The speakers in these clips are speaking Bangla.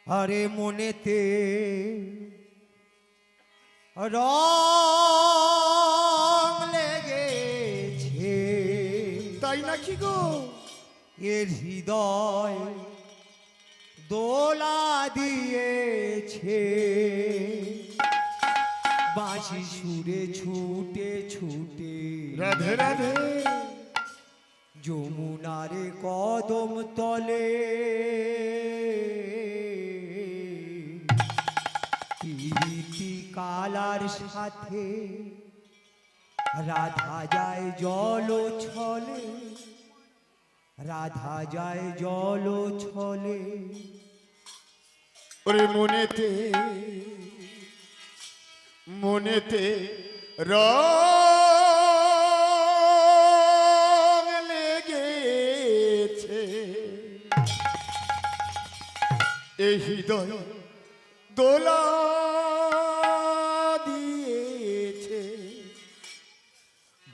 আরে মনেতে রং লেগেছে, তাই নাকি গো? এর হৃদয় দোলা দিয়েছে, বাঁশি সুরে ছুটে ছুটে রাধে রাধে যমুনারে কদম তলে প্রীতি কালার সাথে রাধা যায় জল ছলে, রাধা যায় জল ছলে। ওরে মনেতে মনেতে রং লেগেছে, এই হৃদয় দোলা দিয়েছে,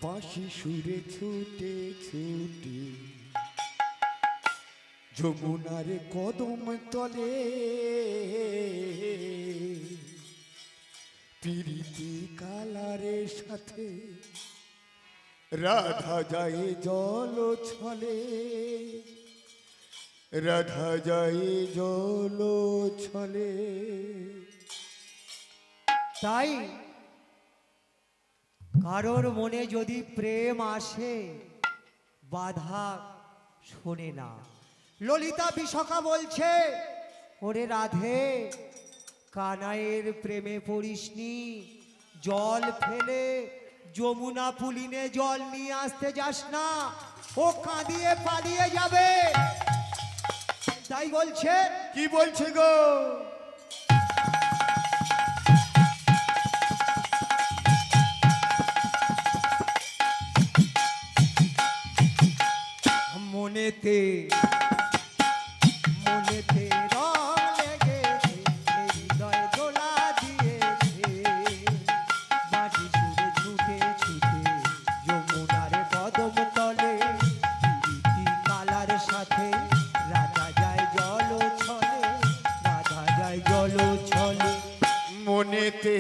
বাঁশি সুরে ছুটে ছুটে যমুনার কদম তলে প্রীতি কালারের সাথে রাধা যায় জল ছলে, রাধা যায় জল ছলে। তাই কারোর মনে যদি প্রেম আসে বাধা শোনে না। ললিতা বিশাখা বলছে, ওরে রাধে কানাইয়ের প্রেমে পড়িসনি, জল ফেলে যমুনা পুলিনে জল নিয়ে আসতে যাস না, ও কাঁদিয়ে পালিয়ে যাবে। তাই বলছে, কি বলছে গো? মনেতে মনেতে রং লেগেছে, হৃদয় দোলা দিয়েছে, বাঁশি সুরে ছুটে ছুটে যমুনার কদম তলে প্রীতি কালার সাথে রাধা যায় জল ছলে, রাধা যায় জল ছলে। মনেতে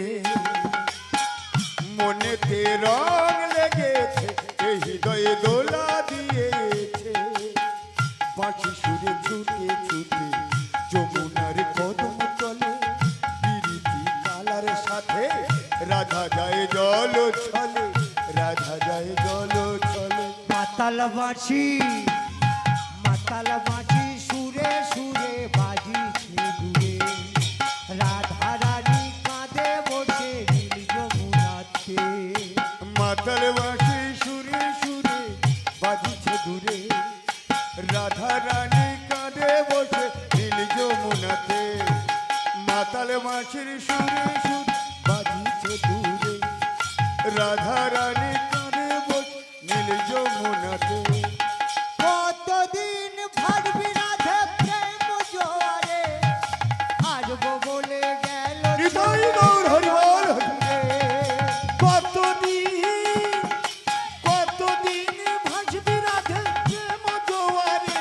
মনেতে রং লেগেছে, এই হৃদয়ে দোলা দিয়েছে, বাঁশি সুরে ছুটে ছুটে যমুনার কদম তলে প্রীতি কালার সাথে রাধা যায় জল ছলে, রাধা যায় জল ছলে। মাতাল বাঁশি সুরে সুরে বাজিছে দূরে, রাধা রানী কাঁদে বসে নীল যমুনাতে। মাতাল বাঁশি সুরে সুরে বাজিছে দূরে, রাধা রানী কাঁধে বসে নীল যমুনাতে। মাতাল বাঁশির সুরে সুরে বাজিছে দূরে, রাধা রানী কাঁধে বসে নীল যমুনাতে। কতদিন ভাববি রাধে প্রেম জোয়ারে, আসবো বলে গেল হৃদয় গৌর হরি বল হরি। কতদিন ভাসবি রাধে প্রেম জোয়ারে,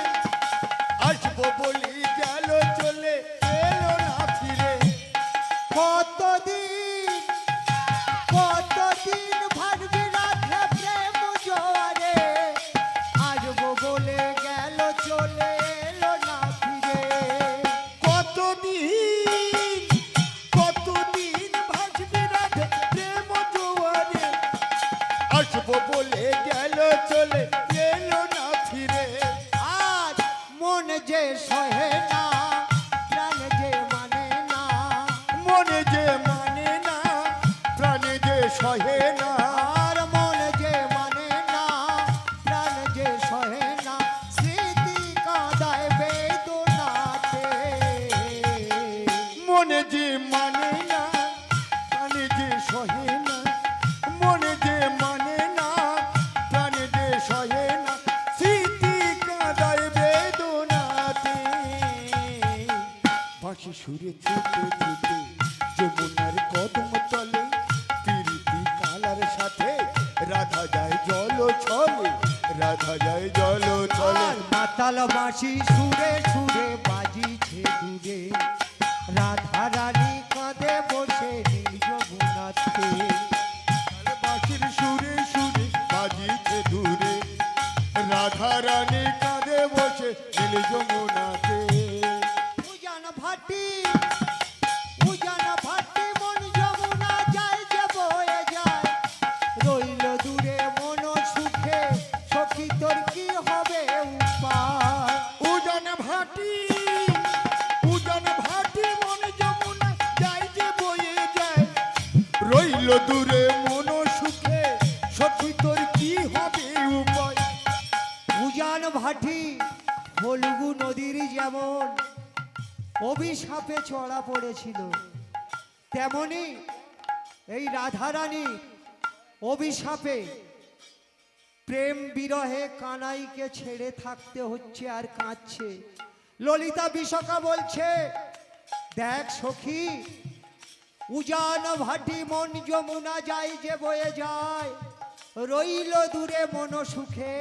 আসবো বলি গেল চলে এলো না ফিরে। কতদিন ভাববি রাধে প্রেম জোয়ারে, আসবো বলে গেল চলে এলো না ফিরে। কতদিন ভাসবি রাধে প্রেম জোয়ারে, আসবো বলে গেল চলে এলো না ফিরে। আজ মন যে সহে না, প্রাণ যে মানে না, মনে যে মানে না, প্রাণে যে সহে না। আর মন যে মানে না, প্রাণ যে সহে না, স্মৃতি কাঁদায় বেদনাতে। মনে যে মানে না, প্রাণে যে সহে না, মনে যে মানে না, প্রাণে যে সহে না, স্মৃতি কাঁদায় বেদনাতে। বাঁশি সুরে ছুটে ছুটে যমুনার কদম তলে প্রীতি কালার সাথে রাধা যায় জল ছলে, রাধা যায় জল ছলে। আর মাতাল বাঁশি সুরে সুরে বাজিছে দূরে, রানী কাঁদে বসে নীল যমুনাতে। বাঁশির সুরে সুরে বাজিছে দূরে, রাধা রানী কাঁধে বসে নীল যমুনাতে। উজান ভাটি উজান ভাটি মন যমুনা যায় যে বয়ে যায়, রইল দূরে মন সুখে সখী তোর কি হবে উপায়। উজান ভাটি মন যমুনা যায় যে বয়ে যায়, রইল দূরে মন সুখে সখী তোর কি হবে উপায়। উজান ভাটি ফল্গু নদীর যেমন অভিশাপে চড়া পড়েছিল, তেমনি এই রাধারানী অভিশাপে প্রেম বিরহে কানাইকে ছেড়ে থাকতে হচ্ছে আর কাঁদছে। ললিতা বিশাখা বলছে, দেখ সখী, উজান ভাটি মন যমুনা যায় যে বয়ে যায়, রইল দূরে মন সুখে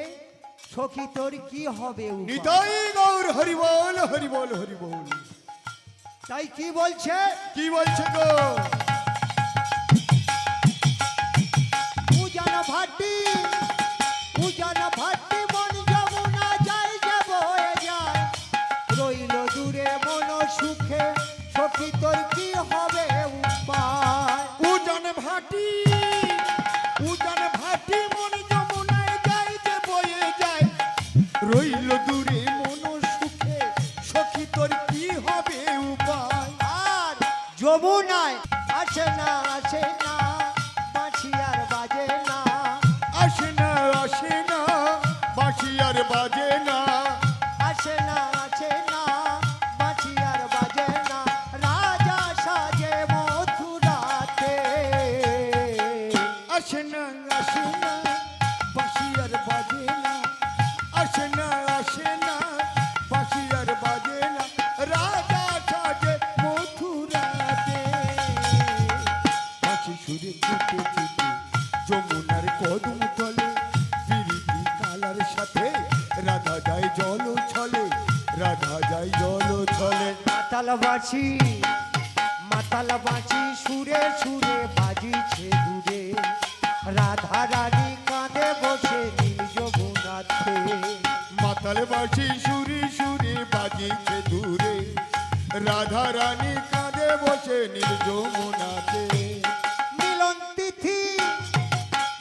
সখী তোর কি হবে উপায়। নিতাই গৌর হরি বল হরি বল হরি বল। তাই কি বলছে? কি বলছে গো? উজান ভাটি মন যমুনা যায় যে বয়ে যায়, রইল দূরে মন সুখে সখী তোর কি হবে উপায়। উজান ভাটি মন যমুনায় যায় যে বয়ে যায়, রইল দূরে মন সুখে সখী তোর কি হবে উপায়। আর যমুনায় আসে না বাঁশি আর বাজে না, আসে না বাঁশি আর বাজে না, আসে না বাঁশি আর বাজে না, রাজা সাজে মথুরাতে। আসে না বাঁশি আর বাজে না, আসে না বাঁশি আর বাজে না, রাজা সাজে মথুরাতে। বাঁশি সুরে ছুটে ছুটে যমুনার কদম তলে, পিরিতি কালার সাথে রাধা যায় জল ছলে, রাধা যায় জল ছলে। মাতাল বাঁশি সুরে সুরে বাজিছে দূরে, রাধা রানী কাঁদে বসে নীল যমুনাতে। মাতাল বাঁশি সুরে সুরে বাজিছে দূরে, রাধা রানী কাঁধে বসে নীল যমুনাতে।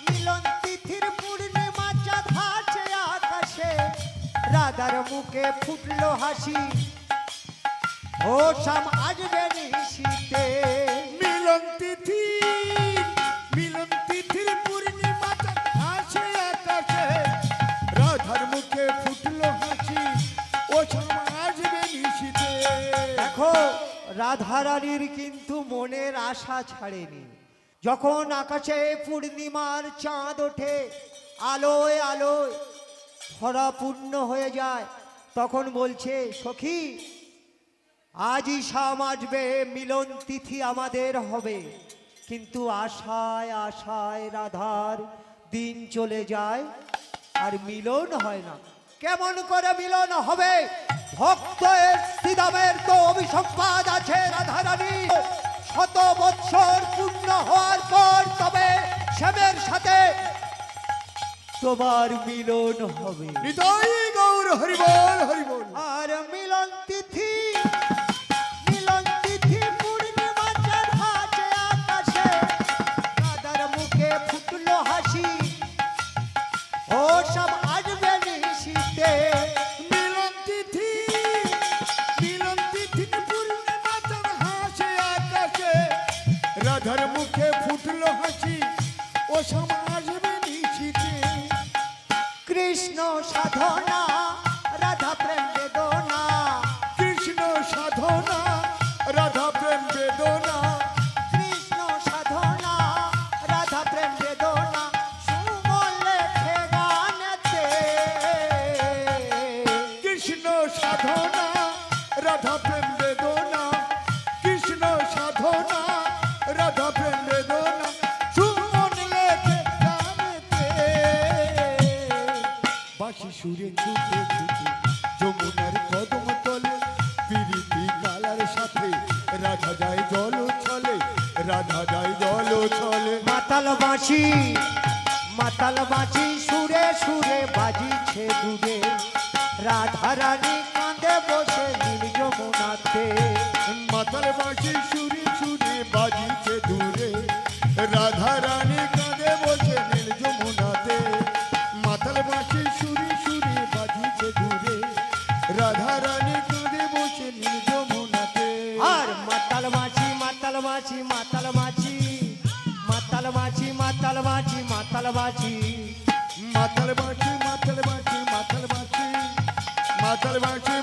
মিলন তিথির পূর্ণিমা চাঁদ আছে আকাশে, রাধার মুখে ফুটলো হাসি, ও শাম আসবে নিশীতে। মিলন তিথির পূর্ণিমা চাঁদ আছে আকাশে, রাধার মুখে ফুটলো হাসি, ও শ্যাম আসবে নিশীতে। দেখো, রাধারানীর কিন্তু মনের আশা ছাড়েনি। যখন আকাশে পূর্ণিমার চাঁদ ওঠে, আলোয় আলোয় ভরা পূর্ণ হয়ে যায়, তখন বলছে, সখী আজই শাম আসবে, মিলন তিথি আমাদের হবে। কিন্তু আশায় আশায় রাধার দিন চলে যায়, আর মিলন হয় না। কেমন করে মিলন হবে? ভক্তের শ্রীরামের তো অভিসম্পাদ আছে রাধারানী, 100 বৎসর পূর্ণ হওয়ার পর তবে শ্যামের সাথে তোমার মিলন হবে। নিতাই গৌর হরি বল হরি বল। আর মিলন তিথি পূর্ণিমা চাঁদ আছে আকাশে, রাধার মুখে ফুটলো হাসি, ও সব আসবে নিশীতে। মিলন তিথি পূর্ণিমা চাঁদ হাসে আকাশে, রাধার মুখে ফুটলো হাসি, ও শ্যাম আসবে নিশীতে। কৃষ্ণ সাধনা রাধা প্রেম বেদনা, কৃষ্ণ সাধনা রাধা প্রেম বেদনা, কৃষ্ণ সাধনা রাধা প্রেম বেদনা, সুমন লেখে গানেতে। কৃষ্ণ সাধনা রাধা প্রেম বেদনা, কৃষ্ণ সাধনা রাধা প্রেম বেদনা, সুমন লেখে গানেতে। বাঁশি সুরে ছুটে ছুটে যমুনার কদম তলে, পিরিতি কালার সাথে রাধা যায় রাধা যায় জল ছলে। মাতাল বাঁশি সুরে সুরে বাজিছে দূরে, রাধা রানী কাঁদে বসে নীল যমুনাতে। মাতাল বাঁশি সুরে সুরে বাজিছে দূরে, রাধা রানী কাঁদে বসে নীল যমুনাতে। মাতাল বাঁশি সুরে সুরে বাজিছে দূরে, রাধা রানী কাঁদে বসে নীল যমুনাতে। আর মাতাল বাঁশি মাতাল বাঁশি মাতাল বাঁশি মাতাল বাঁশি মাতাল বাঁশি মাতাল বাঁশি মাতাল বাঁশি মাতাল বাঁশি মাতাল বাঁশি মাতাল বাঁশি